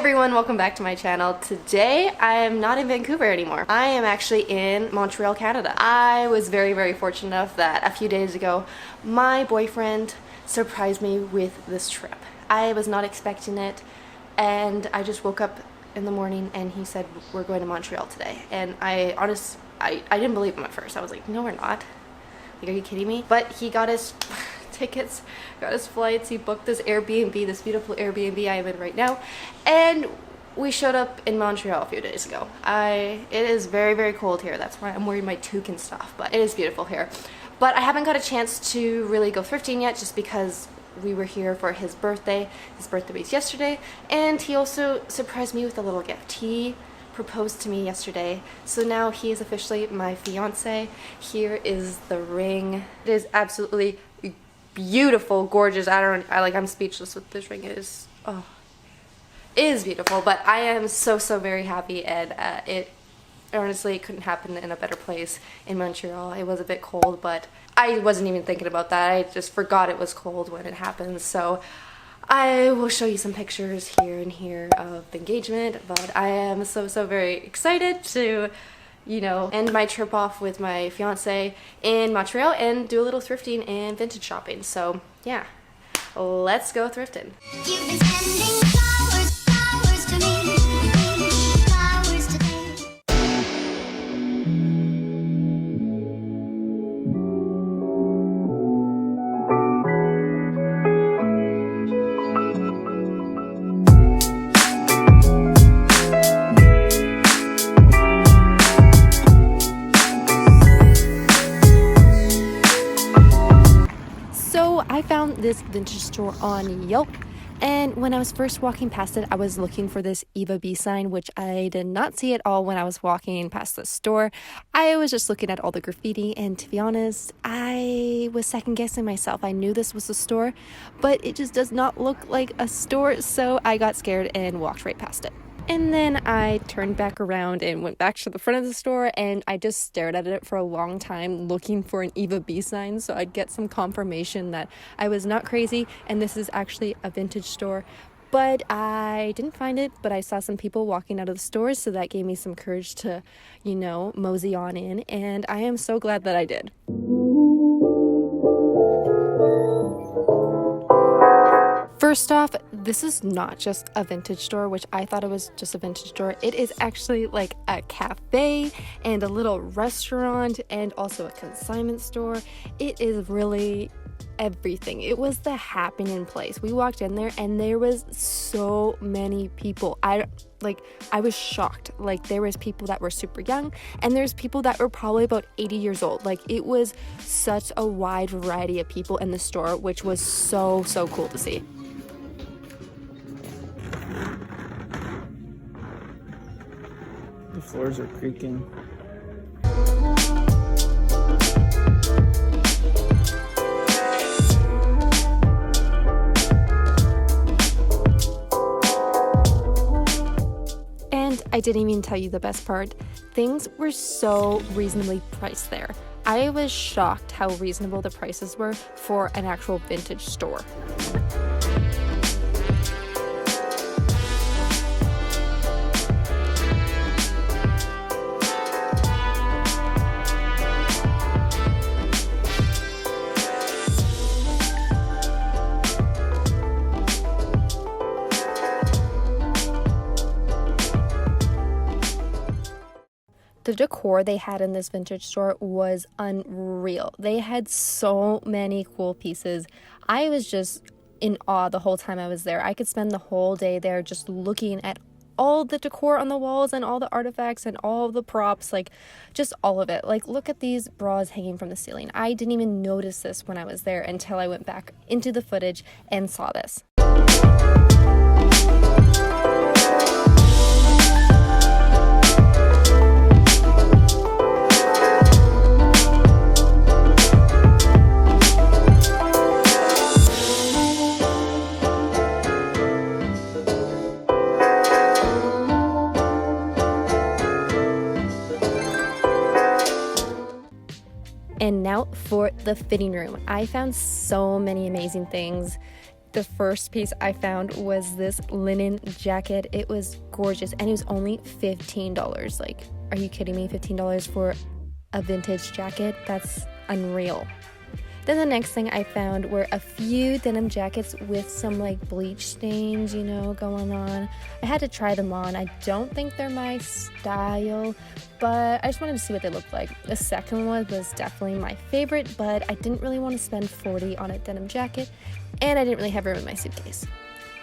everyone, welcome back to my channel. Today I am not in Vancouver anymore. I am actually in Montreal, Canada. I was very fortunate enough that a few days ago my boyfriend surprised me with this trip. I was not expecting it, and I just woke up in the morning and he said we're going to Montreal today, and I didn't believe him at first. I was like, no we're not. Like, are you kidding me? But he got his tickets, got his flights, he booked this Airbnb, this beautiful Airbnb I am in right now, and we showed up in Montreal a few days ago. It is very cold here. That's why I'm wearing my toque and stuff, but it is beautiful here. But I haven't got a chance to really go thrifting yet, just because we were here for his birthday. His birthday was yesterday, and he also surprised me with a little gift. He proposed to me yesterday, so now he is officially my fiance. Here is the ring. It is absolutely beautiful, gorgeous. I'm speechless with this ring. It is beautiful. But I am so very happy, and it honestly couldn't happen in a better place in Montreal. It was a bit cold, but I wasn't even thinking about that. I just forgot it was cold when it happened. So I will show you some pictures here and here of the engagement, but I am so very excited to, you know, end my trip off with my fiance in Montreal and do a little thrifting and vintage shopping. So yeah, let's go thrifting. You've been spending flowers to me, flowers today. I found this vintage store on Yelp, and when I was first walking past it, I was looking for this Eva B sign, which I did not see at all when I was walking past the store. I was just looking at all the graffiti, and to be honest, I was second guessing myself. I knew this was a store, but it just does not look like a store, so I got scared and walked right past it. And then I turned back around and went back to the front of the store, and I just stared at it for a long time looking for an Eva B sign so I'd get some confirmation that I was not crazy and this is actually a vintage store. But I didn't find it, but I saw some people walking out of the store, so that gave me some courage to, you know, mosey on in, and I am so glad that I did. First off, this is not just a vintage store, which I thought it was just a vintage store. It is actually like a cafe and a little restaurant and also a consignment store. It is really everything. It was the happening place. We walked in there and there was so many people. I was shocked. Like, there was people that were super young and there's people that were probably about 80 years old. Like, it was such a wide variety of people in the store, which was so cool to see. The floors are creaking. And I didn't even tell you the best part. Things were so reasonably priced there. I was shocked how reasonable the prices were for an actual vintage store. The decor they had in this vintage store was unreal. They had so many cool pieces. I was just in awe the whole time I was there. I could spend the whole day there just looking at all the decor on the walls and all the artifacts and all the props, like just all of it. Like, look at these bras hanging from the ceiling. I didn't even notice this when I was there until I went back into the footage and saw this. And now for the fitting room. I found so many amazing things. The first piece I found was this linen jacket. It was gorgeous and it was only $15. Like, are you kidding me? $15 for a vintage jacket? That's unreal. Then the next thing I found were a few denim jackets with some like bleach stains, you know, going on. I had to try them on. I don't think they're my style, but I just wanted to see what they looked like. The second one was definitely my favorite, but I didn't really want to spend $40 on a denim jacket, and I didn't really have room in my suitcase.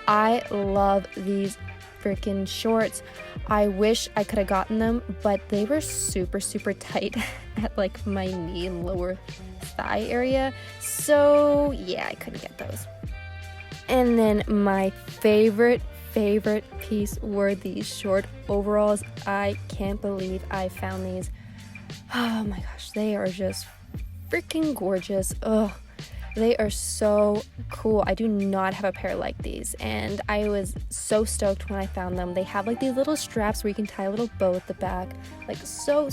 I love these freaking shorts. I wish I could have gotten them, but they were super tight at like my knee and lower thigh area, so yeah, I couldn't get those. And then my favorite piece were these short overalls. I can't believe I found these. Oh my gosh, they are just freaking gorgeous. Ugh, they are so cool. I do not have a pair like these, and I was so stoked when I found them. They have like these little straps where you can tie a little bow at the back, like so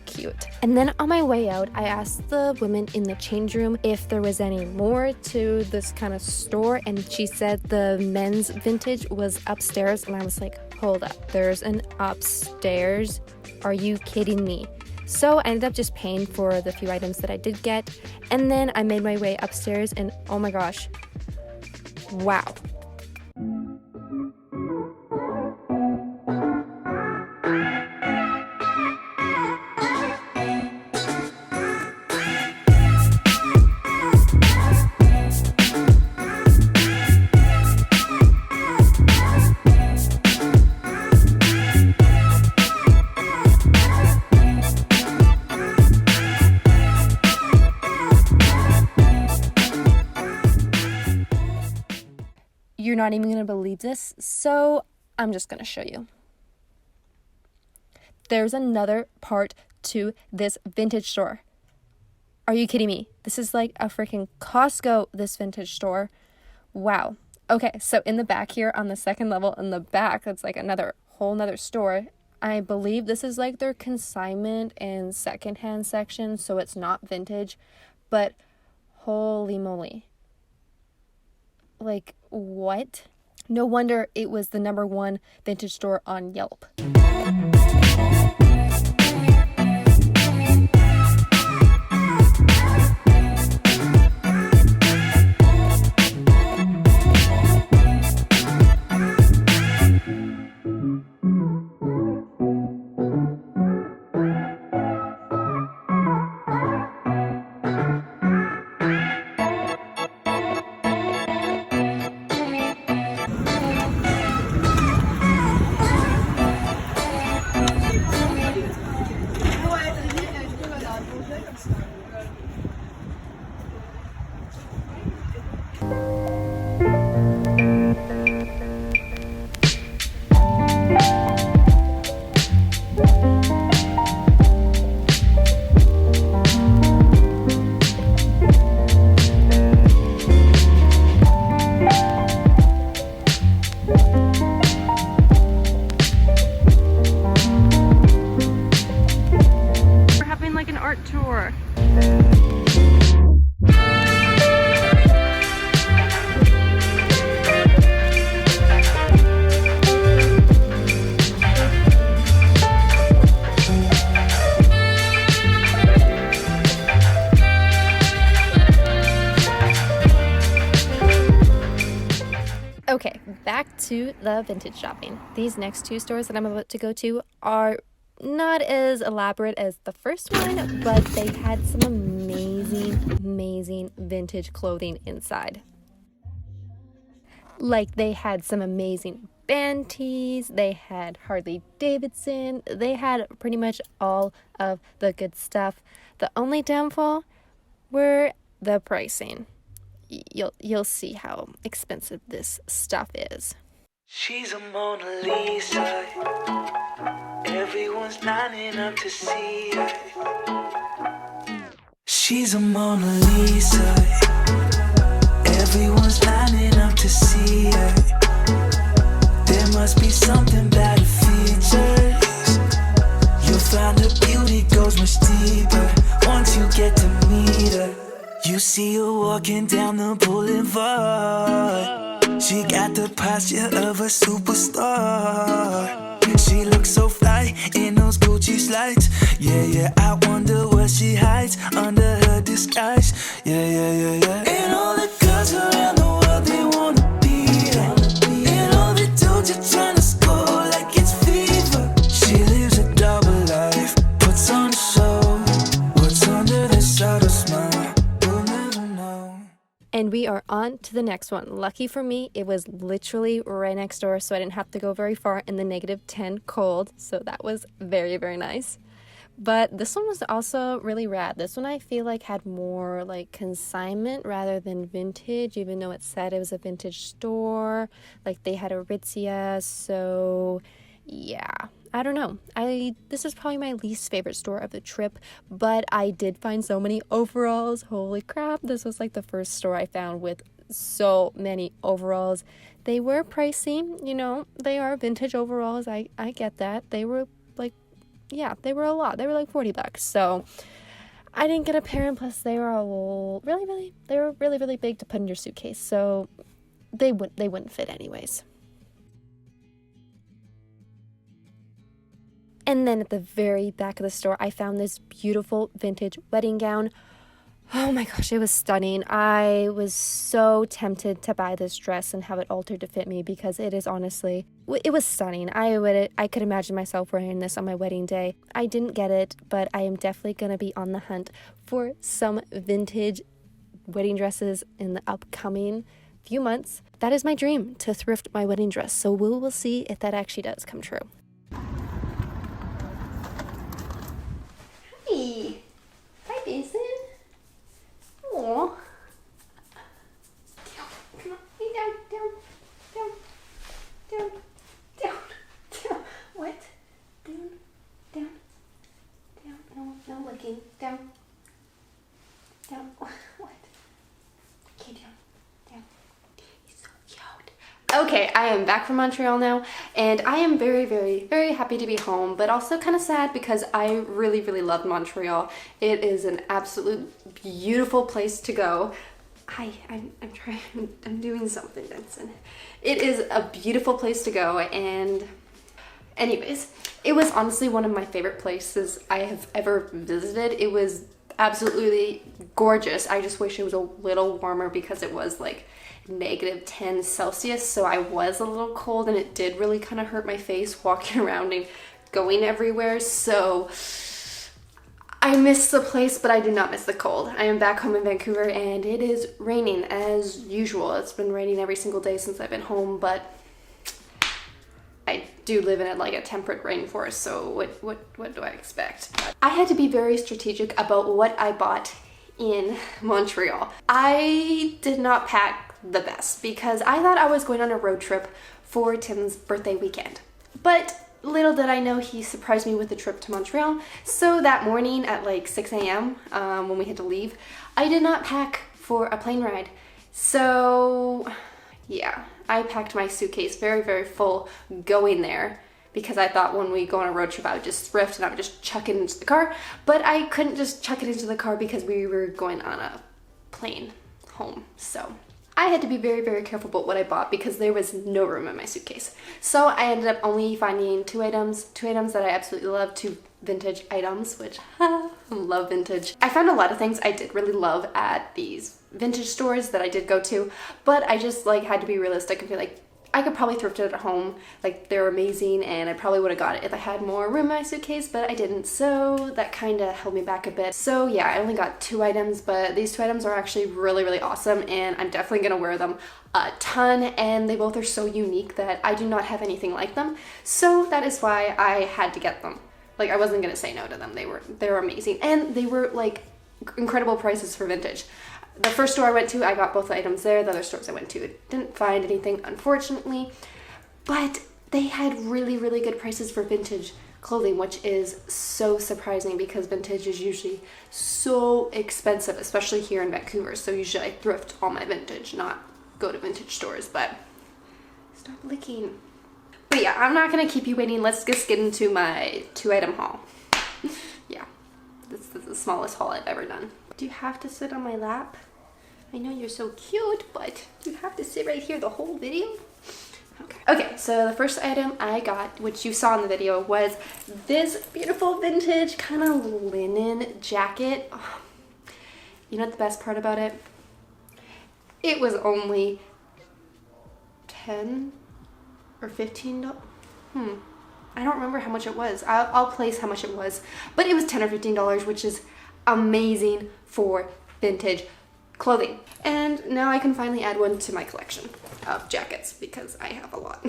cute. And then on my way out, I asked the woman in the change room if there was any more to this kind of store, and she said the men's vintage was upstairs, and I was like, hold up, there's an upstairs? Are you kidding me? So I ended up just paying for the few items that I did get, and then I made my way upstairs, and oh my gosh, wow. You're not even gonna believe this, so I'm just gonna show you. There's another part to this vintage store. Are you kidding me? This is like a freaking Costco, this vintage store. Wow. Okay, so in the back here on the second level in the back, it's like another whole nother store. I believe this is like their consignment and secondhand section, so it's not vintage, but holy moly. Like, what? No wonder it was the #1 vintage store on Yelp. Tour. Okay, back to the vintage shopping. These next two stores that I'm about to go to are not as elaborate as the first one, but they had some amazing vintage clothing inside. Like, they had some amazing band tees, they had Harley Davidson, they had pretty much all of the good stuff. The only downfall were the pricing. You'll see how expensive this stuff is. She's a Mona Lisa. Everyone's lining up to see her. She's a Mona Lisa. Everyone's lining up to see her. There must be something about her features. You'll find her beauty goes much deeper once you get to meet her. You see her walking down the boulevard. She got the posture of a superstar. She looks so fly in those Gucci slides. Yeah, yeah, I wonder what she hides under her disguise. Yeah, yeah, yeah, yeah. And all the girls around the world, they wanna be her. And all the dudes are trying to score like it's fever. She lives a double life, puts on a show. What's under this subtle smile, we'll never know. And we are on to the next one. Lucky for me, it was literally right next door, so I didn't have to go very far in the -10 cold. So that was very, very nice. But this one was also really rad. This one I feel like had more like consignment rather than vintage, even though it said it was a vintage store. Like they had Aritzia, so yeah. I don't know. This is probably my least favorite store of the trip, but I did find so many overalls. Holy crap. This was like the first store I found with so many overalls. They were pricey, you know, they are vintage overalls. I get that. They were like, yeah, they were a lot. They were like $40. So I didn't get a pair, and plus they were really big to put in your suitcase. So they wouldn't fit anyways. And then at the very back of the store, I found this beautiful vintage wedding gown. Oh my gosh, it was stunning. I was so tempted to buy this dress and have it altered to fit me because it is honestly, it was stunning. I could imagine myself wearing this on my wedding day. I didn't get it, but I am definitely going to be on the hunt for some vintage wedding dresses in the upcoming few months. That is my dream, to thrift my wedding dress. So we will see if that actually does come true. Hi. Hi, Mason. Aw. Down. Come on. Hey, down. What? Down. No looking. Down. What? Okay, down. He's so cute. Okay, I am back from Montreal now, and I am very, very, very happy to be home, but also kind of sad because I really, really loved Montreal. It is an absolute beautiful place to go. I'm doing something, Vincent. It is a beautiful place to go, and anyways, it was honestly one of my favorite places I have ever visited. It was absolutely gorgeous. I just wish it was a little warmer because it was like -10 Celsius, so I was a little cold, and it did really kind of hurt my face walking around and going everywhere. So I missed the place, but I did not miss the cold. I am back home in Vancouver, and it is raining as usual. It's been raining every single day since I've been home, but I do live in like a temperate rainforest, so what do I expect? I had to be very strategic about what I bought in Montreal. I did not pack the best because I thought I was going on a road trip for Tim's birthday weekend. But little did I know he surprised me with a trip to Montreal. So that morning at like 6 a.m. When we had to leave, I did not pack for a plane ride. So yeah, I packed my suitcase very, very full going there because I thought when we go on a road trip I would just thrift and I would just chuck it into the car. But I couldn't just chuck it into the car because we were going on a plane home. So I had to be very, very careful about what I bought because there was no room in my suitcase. So I ended up only finding two items that I absolutely love, two vintage items, which I love vintage. I found a lot of things I did really love at these vintage stores that I did go to, but I just like had to be realistic and feel like I could probably thrift it at home. Like, they're amazing, and I probably would have got it if I had more room in my suitcase, but I didn't, so that kind of held me back a bit. So yeah, I only got two items, but these two items are actually really, really awesome, and I'm definitely gonna wear them a ton, and they both are so unique that I do not have anything like them, so that is why I had to get them. Like, I wasn't gonna say no to them. They were amazing, and they were like incredible prices for vintage. The first store I went to, I got both the items there. The other stores I went to, didn't find anything, unfortunately. But they had really, really good prices for vintage clothing, which is so surprising because vintage is usually so expensive, especially here in Vancouver. So usually I thrift all my vintage, not go to vintage stores. But stop licking. But yeah, I'm not going to keep you waiting. Let's just get into my two-item haul. Yeah, this is the smallest haul I've ever done. Do you have to sit on my lap? I know you're so cute, but you have to sit right here the whole video? Okay, so the first item I got, which you saw in the video, was this beautiful vintage kind of linen jacket. Oh, you know what the best part about it? It was only 10 or 15 dollars. I don't remember how much it was. I'll place how much it was, but it was 10 or 15 dollars, which is amazing for vintage clothing. And now I can finally add one to my collection of jackets because I have a lot.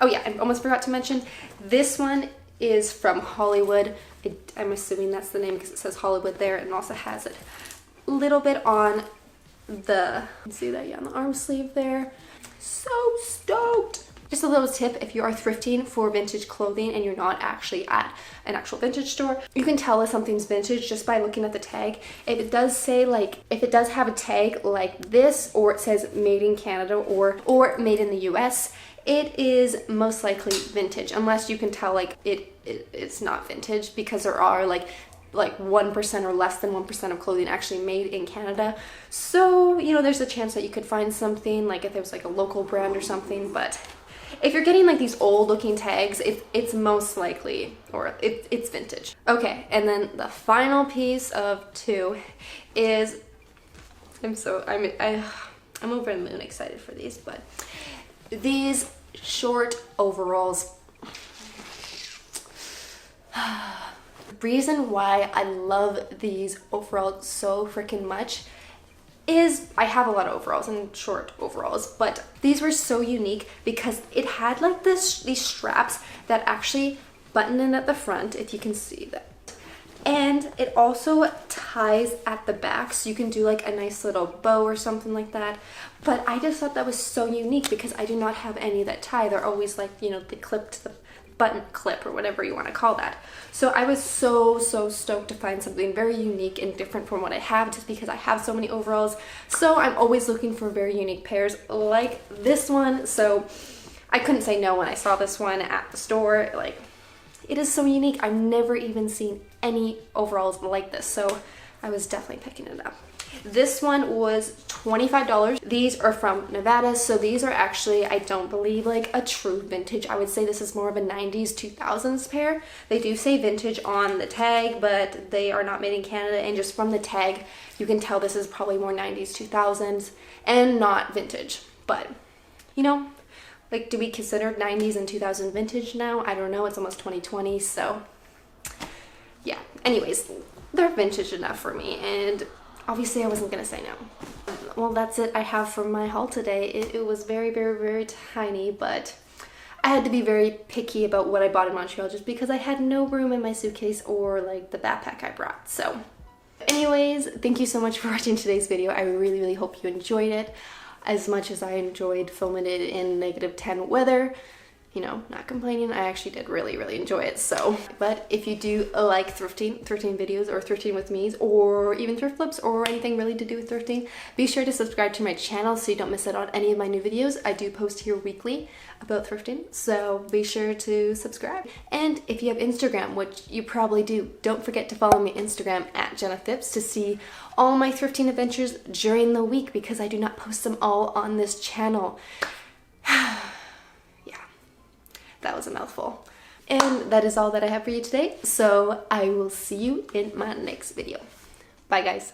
Oh yeah, I almost forgot to mention, this one is from Hollywood. I'm assuming that's the name because it says Hollywood there, and also has it a little bit on the, see that, yeah, on the arm sleeve there. So stoked. Just a little tip, if you are thrifting for vintage clothing and you're not actually at an actual vintage store, you can tell if something's vintage just by looking at the tag. If it does say, like, if it does have a tag like this, or it says made in Canada or made in the US, it is most likely vintage, unless you can tell like it's not vintage, because there are like 1% or less than 1% of clothing actually made in Canada. So, you know, there's a chance that you could find something, like if there was like a local brand or something, but if you're getting like these old looking tags, it's most likely, or it's vintage. Okay, and then the final piece of two is, I'm over the moon excited for these, but these short overalls. The reason why I love these overalls so freaking much is I have a lot of overalls and short overalls, but these were so unique because it had like these straps that actually button in at the front, if you can see that. And it also ties at the back, so you can do like a nice little bow or something like that. But I just thought that was so unique because I do not have any that tie. They're always like, you know, they clip to the button clip or whatever you want to call that. So I was so stoked to find something very unique and different from what I have, just because I have so many overalls. So I'm always looking for very unique pairs like this one. So I couldn't say no when I saw this one at the store. Like, it is so unique. I've never even seen any overalls like this, so I was definitely picking it up. This one was $25. These are from Nevada, so these are actually, I don't believe, like a true vintage. I would say this is more of a 90s, 2000s pair. They do say vintage on the tag, but they are not made in Canada, and just from the tag, you can tell this is probably more 90s, 2000s, and not vintage. But, you know, like, do we consider 90s and 2000 vintage now? I don't know, it's almost 2020, so yeah. Anyways, they're vintage enough for me, and obviously I wasn't gonna say no. Well, that's it I have for my haul today. It was very tiny, but I had to be very picky about what I bought in Montreal just because I had no room in my suitcase or like the backpack I brought. So anyways, thank you so much for watching today's video. I really hope you enjoyed it as much as I enjoyed filming it in -10 weather. You know, not complaining, I actually did really enjoy it. So, but if you do like thrifting videos, or thrifting with me, or even thrift flips, or anything really to do with thrifting, be sure to subscribe to my channel so you don't miss out on any of my new videos. I do post here weekly about thrifting, so be sure to subscribe. And if you have Instagram, which you probably do, don't forget to follow me on Instagram at Jenna Phipps to see all my thrifting adventures during the week, because I do not post them all on this channel. That was a mouthful. And that is all that I have for you today. So I will see you in my next video. Bye, guys.